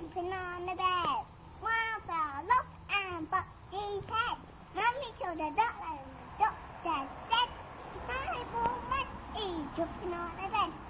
jumping on the bed. One fell off and bumped his head. Mommy told the doctor and the doctor said, "My boy is jumping on the bed."